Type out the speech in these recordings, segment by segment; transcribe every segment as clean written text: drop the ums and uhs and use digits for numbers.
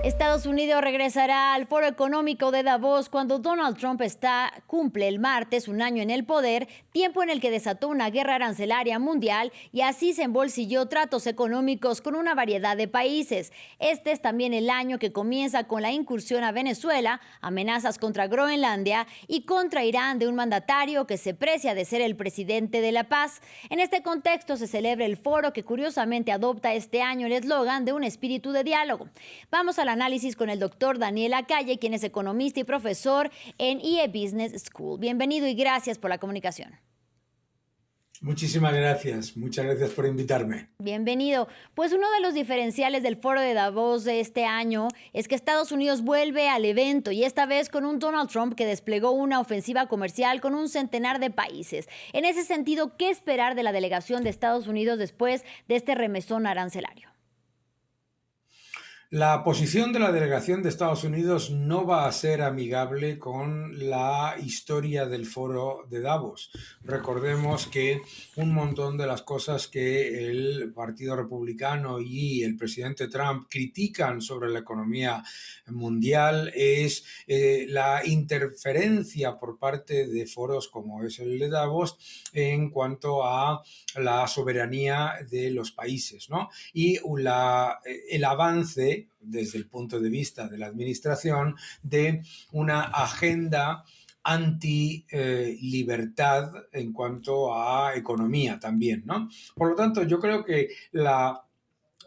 Estados Unidos regresará al Foro Económico de Davos cuando Donald Trump cumple el martes un año en el poder, tiempo en el que desató una guerra arancelaria mundial y así se embolsilló tratos económicos con una variedad de países. Este es también el año que comienza con la incursión a Venezuela, amenazas contra Groenlandia y contra Irán de un mandatario que se precia de ser el presidente de la paz. En este contexto se celebra el foro que curiosamente adopta este año el eslogan de un espíritu de diálogo. Vamos al análisis con el doctor Daniel Lacalle, quien es economista y profesor en IE Business School. Bienvenido y gracias por la comunicación. Muchísimas gracias. Muchas gracias por invitarme. Bienvenido. Pues uno de los diferenciales del Foro de Davos de este año es que Estados Unidos vuelve al evento y esta vez con un Donald Trump que desplegó una ofensiva comercial con un centenar de países. En ese sentido, ¿qué esperar de la delegación de Estados Unidos después de este remesón arancelario? La posición de la delegación de Estados Unidos no va a ser amigable con la historia del Foro de Davos. Recordemos que un montón de las cosas que el Partido Republicano y el presidente Trump critican sobre la economía mundial es la interferencia por parte de foros como es el de Davos en cuanto a la soberanía de los países, ¿no? Y el avance desde el punto de vista de la administración de una agenda anti-libertad en cuanto a economía también, ¿no? Por lo tanto, yo creo que la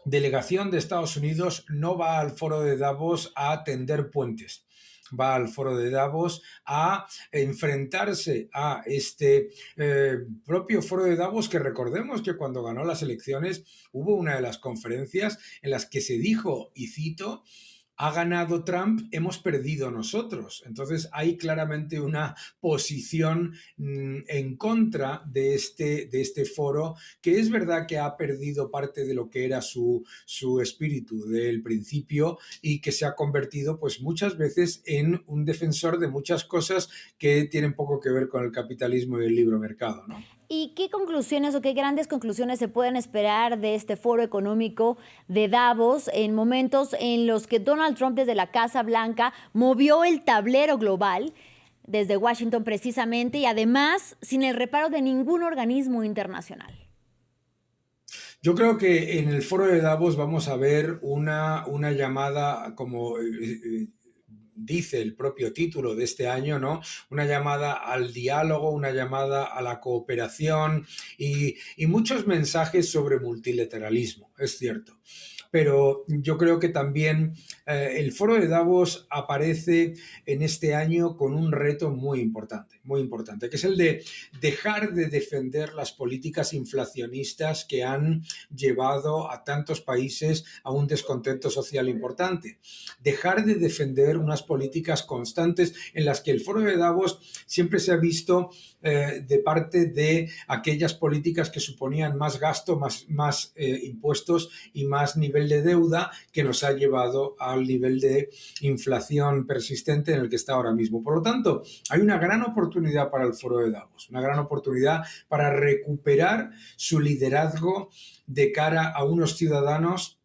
delegación de Estados Unidos no va al foro de Davos a tender puentes. Va al foro de Davos a enfrentarse a este propio foro de Davos, que recordemos que cuando ganó las elecciones hubo una de las conferencias en las que se dijo, y cito, ha ganado Trump, hemos perdido nosotros. Entonces hay claramente una posición en contra de este foro, que es verdad que ha perdido parte de lo que era su espíritu del principio y que se ha convertido pues muchas veces en un defensor de muchas cosas que tienen poco que ver con el capitalismo y el libre mercado, ¿no? ¿Y qué conclusiones o qué grandes conclusiones se pueden esperar de este foro económico de Davos en momentos en los que Donald Trump desde la Casa Blanca movió el tablero global, desde Washington precisamente, y además sin el reparo de ningún organismo internacional? Yo creo que en el foro de Davos vamos a ver una llamada como dice el propio título de este año, ¿no? Una llamada al diálogo, una llamada a la cooperación y muchos mensajes sobre multilateralismo, es cierto. Pero yo creo que también el foro de Davos aparece en este año con un reto muy importante, que es el de dejar de defender las políticas inflacionistas que han llevado a tantos países a un descontento social importante. Dejar de defender unas políticas constantes en las que el foro de Davos siempre se ha visto de parte de aquellas políticas que suponían más gasto, más impuestos y más nivel de deuda, que nos ha llevado al nivel de inflación persistente en el que está ahora mismo. Por lo tanto, hay una gran oportunidad para el foro de Davos, una gran oportunidad para recuperar su liderazgo de cara a unos ciudadanos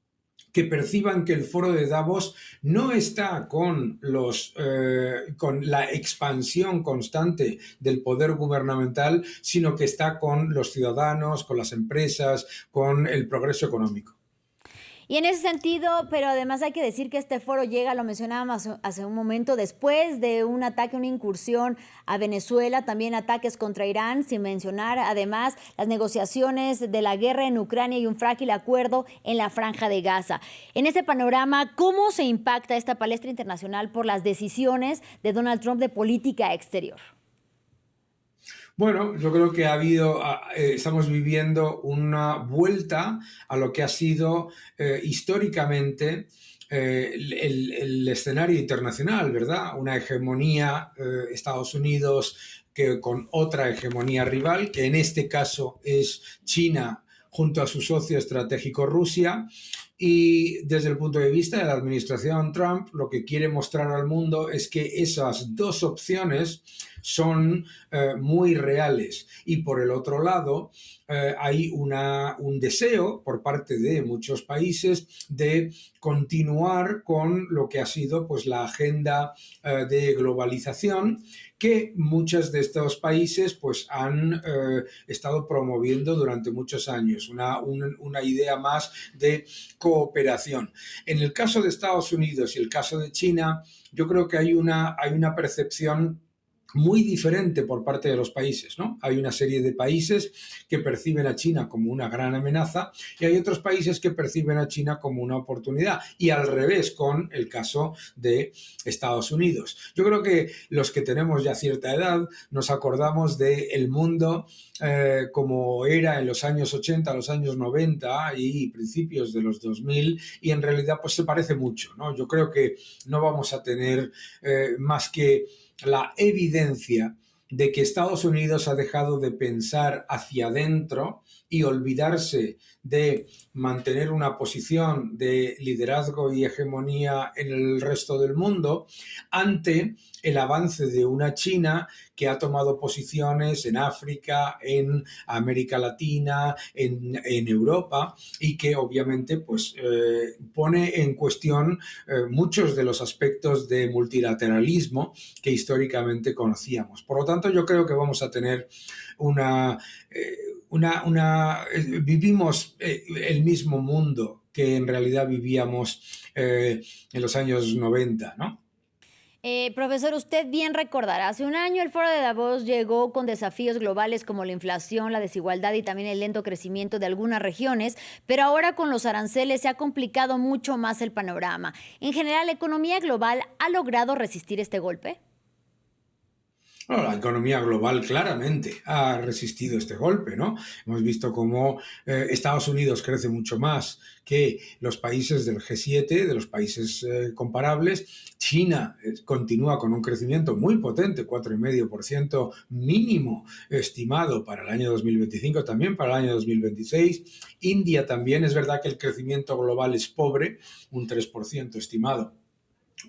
que perciban que el foro de Davos no está con la expansión constante del poder gubernamental, sino que está con los ciudadanos, con las empresas, con el progreso económico. Y en ese sentido, pero además hay que decir que este foro llega, lo mencionábamos hace un momento, después de un ataque, una incursión a Venezuela, también ataques contra Irán, sin mencionar además las negociaciones de la guerra en Ucrania y un frágil acuerdo en la Franja de Gaza. En ese panorama, ¿cómo se impacta esta palestra internacional por las decisiones de Donald Trump de política exterior? Bueno, yo creo que estamos viviendo una vuelta a lo que ha sido históricamente el escenario internacional, ¿verdad? Una hegemonía Estados Unidos con otra hegemonía rival, que en este caso es China junto a su socio estratégico Rusia. Y desde el punto de vista de la administración Trump, lo que quiere mostrar al mundo es que esas dos opciones son muy reales. Y por el otro lado, hay un deseo por parte de muchos países de continuar con lo que ha sido pues, la agenda de globalización que muchos de estos países pues, han estado promoviendo durante muchos años, una idea más de cooperación. En el caso de Estados Unidos y el caso de China, yo creo que hay una percepción muy diferente por parte de los países, ¿no? Hay una serie de países que perciben a China como una gran amenaza y hay otros países que perciben a China como una oportunidad. Y al revés con el caso de Estados Unidos. Yo creo que los que tenemos ya cierta edad nos acordamos del mundo como era en los años 80, los años 90 y principios de los 2000 y en realidad pues se parece mucho, ¿no? Yo creo que no vamos a tener más que la evidencia de que Estados Unidos ha dejado de pensar hacia adentro y olvidarse de mantener una posición de liderazgo y hegemonía en el resto del mundo ante el avance de una China que ha tomado posiciones en África, en América Latina, en Europa y que obviamente pues, pone en cuestión muchos de los aspectos de multilateralismo que históricamente conocíamos. Por lo tanto, yo creo que vamos a tener vivimos el mismo mundo que en realidad vivíamos en los años 90, ¿no? Profesor, usted bien recordará, hace un año el Foro de Davos llegó con desafíos globales como la inflación, la desigualdad y también el lento crecimiento de algunas regiones, pero ahora con los aranceles se ha complicado mucho más el panorama. En general, ¿la economía global ha logrado resistir este golpe? Bueno, la economía global claramente ha resistido este golpe, ¿no? Hemos visto cómo Estados Unidos crece mucho más que los países del G7, de los países comparables. China continúa con un crecimiento muy potente, 4,5% mínimo estimado para el año 2025, también para el año 2026. India también, es verdad que el crecimiento global es pobre, un 3% estimado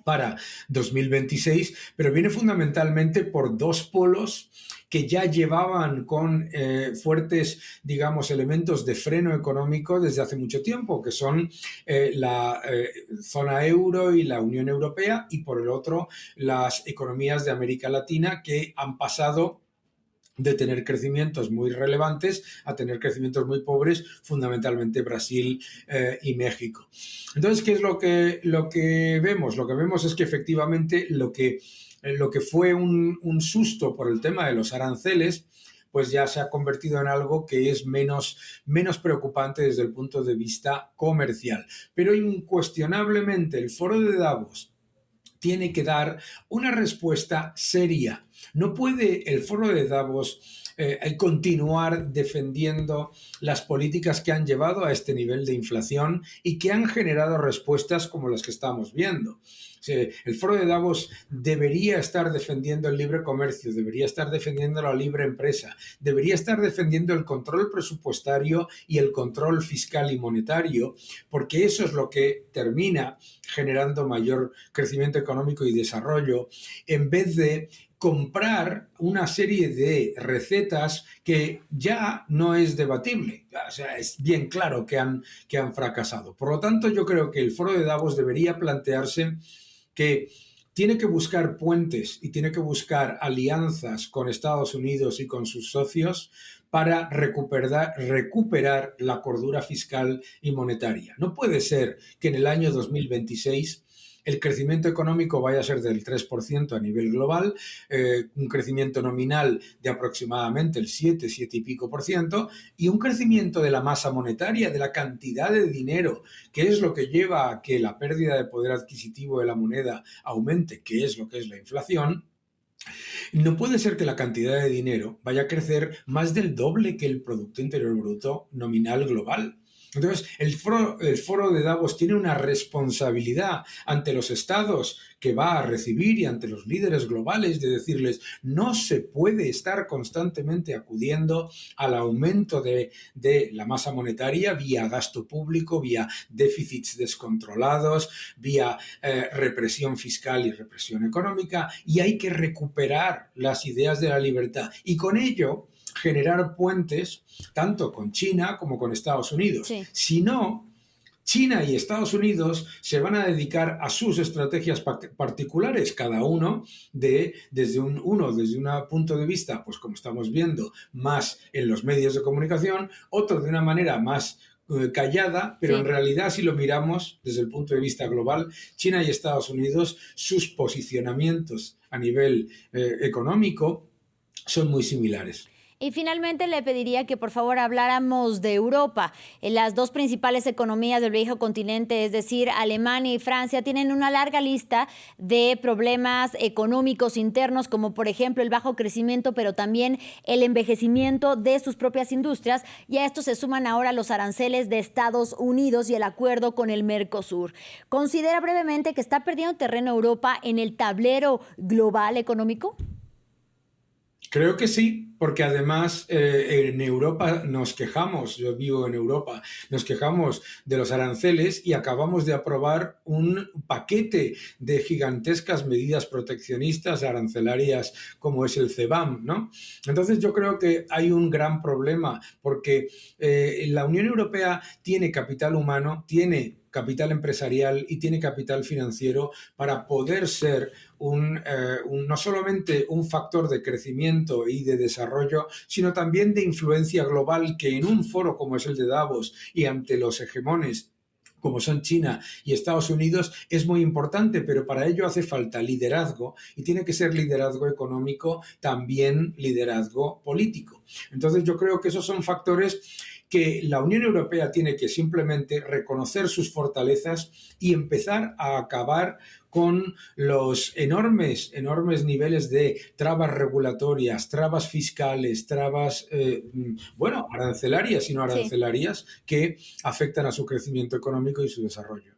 para 2026, pero viene fundamentalmente por dos polos que ya llevaban con fuertes, digamos, elementos de freno económico desde hace mucho tiempo, que son la zona euro y la Unión Europea, y por el otro, las economías de América Latina que han pasado de tener crecimientos muy relevantes a tener crecimientos muy pobres, fundamentalmente Brasil y México. Entonces, ¿qué es lo que vemos? Lo que vemos es que efectivamente lo que fue un susto por el tema de los aranceles, pues ya se ha convertido en algo que es menos preocupante desde el punto de vista comercial. Pero incuestionablemente el Foro de Davos tiene que dar una respuesta seria. No puede el Foro de Davos continuar defendiendo las políticas que han llevado a este nivel de inflación y que han generado respuestas como las que estamos viendo. El Foro de Davos debería estar defendiendo el libre comercio, debería estar defendiendo la libre empresa, debería estar defendiendo el control presupuestario y el control fiscal y monetario, porque eso es lo que termina generando mayor crecimiento económico y desarrollo, en vez de comprar una serie de recetas que ya no es debatible. O sea, es bien claro que han fracasado. Por lo tanto, yo creo que el Foro de Davos debería plantearse que tiene que buscar puentes y tiene que buscar alianzas con Estados Unidos y con sus socios para recuperar la cordura fiscal y monetaria. No puede ser que en el año 2026 el crecimiento económico vaya a ser del 3% a nivel global, un crecimiento nominal de aproximadamente el 7 y pico por ciento, y un crecimiento de la masa monetaria, de la cantidad de dinero, que es lo que lleva a que la pérdida de poder adquisitivo de la moneda aumente, que es lo que es la inflación. No puede ser que la cantidad de dinero vaya a crecer más del doble que el Producto Interior Bruto nominal global. Entonces, el foro de Davos tiene una responsabilidad ante los estados que va a recibir y ante los líderes globales de decirles no se puede estar constantemente acudiendo al aumento de la masa monetaria vía gasto público, vía déficits descontrolados, vía represión fiscal y represión económica, y hay que recuperar las ideas de la libertad y con ello generar puentes tanto con China como con Estados Unidos. Sí. Si no, China y Estados Unidos se van a dedicar a sus estrategias particulares, cada uno desde un punto de vista, pues como estamos viendo, más en los medios de comunicación, otro de una manera más callada, pero Sí. en realidad si lo miramos desde el punto de vista global, China y Estados Unidos, sus posicionamientos a nivel económico son muy similares. Y finalmente le pediría que por favor habláramos de Europa. Las dos principales economías del viejo continente, es decir, Alemania y Francia, tienen una larga lista de problemas económicos internos, como por ejemplo el bajo crecimiento, pero también el envejecimiento de sus propias industrias. Y a esto se suman ahora los aranceles de Estados Unidos y el acuerdo con el Mercosur. ¿Considera brevemente que está perdiendo terreno Europa en el tablero global económico? Creo que sí, porque además en Europa nos quejamos, yo vivo en Europa, nos quejamos de los aranceles y acabamos de aprobar un paquete de gigantescas medidas proteccionistas arancelarias como es el CBAM, ¿no? Entonces yo creo que hay un gran problema porque la Unión Europea tiene capital humano, tiene capital empresarial y tiene capital financiero para poder ser no solamente un factor de crecimiento y de desarrollo, sino también de influencia global que en un foro como es el de Davos y ante los hegemones como son China y Estados Unidos, es muy importante, pero para ello hace falta liderazgo y tiene que ser liderazgo económico, también liderazgo político. Entonces yo creo que esos son factores que la Unión Europea tiene que simplemente reconocer sus fortalezas y empezar a acabar con los enormes niveles de trabas regulatorias, trabas fiscales, trabas, arancelarias y no Sí. arancelarias, que afectan a su crecimiento económico y su desarrollo.